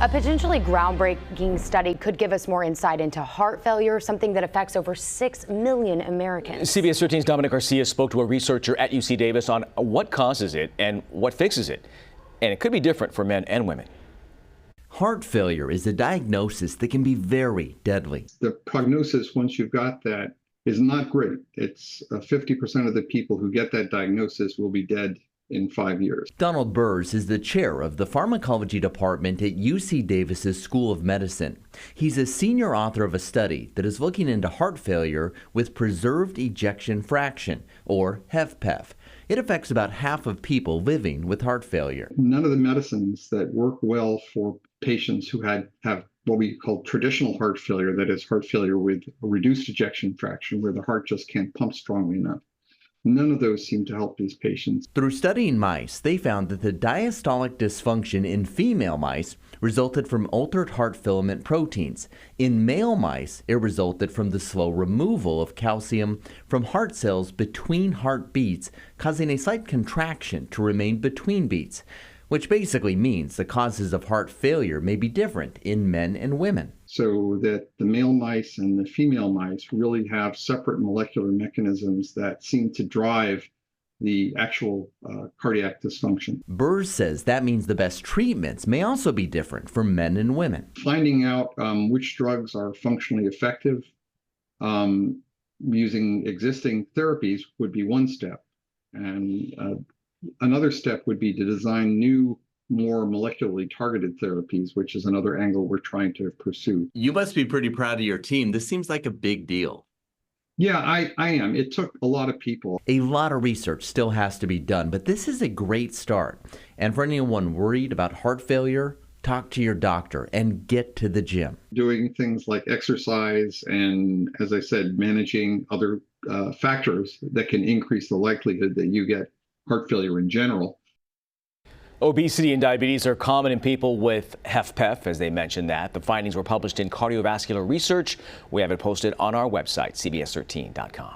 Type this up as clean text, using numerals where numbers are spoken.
A potentially groundbreaking study could give us more insight into heart failure, something that affects over 6 million Americans. CBS 13's Dominic Garcia spoke to a researcher at UC Davis on what causes it and what fixes it. And it could be different for men and women. Heart failure is a diagnosis that can be very deadly. The prognosis, once you've got that, is not great. It's 50% of the people who get that diagnosis will be dead in 5 years. Donald Burrs is the chair of the pharmacology department at UC Davis's School of Medicine. He's a senior author of a study that is looking into heart failure with preserved ejection fraction, or HFpEF. It affects about half of people living with heart failure. None of the medicines that work well for patients who have what we call traditional heart failure, that is heart failure with a reduced ejection fraction where the heart just can't pump strongly enough. None of those seem to help these patients. Through studying mice, they found that the diastolic dysfunction in female mice resulted from altered heart filament proteins. In male mice, it resulted from the slow removal of calcium from heart cells between heartbeats, causing a slight contraction to remain between beats, which basically means the causes of heart failure may be different in men and women. So that the male mice and the female mice really have separate molecular mechanisms that seem to drive the actual cardiac dysfunction. Burrs says that means the best treatments may also be different for men and women. Finding out which drugs are functionally effective using existing therapies would be one step. And another step would be to design new, more molecularly targeted therapies, which is another angle we're trying to pursue. You must be pretty proud of your team. This seems like a big deal. Yeah, I am. It took a lot of people. A lot of research still has to be done, but this is a great start. And for anyone worried about heart failure, talk to your doctor and get to the gym. Doing things like exercise and, as I said, managing other factors that can increase the likelihood that you get heart failure in general. Obesity and diabetes are common in people with HFpEF, as they mentioned that. The findings were published in Cardiovascular Research. We have it posted on our website, cbs13.com.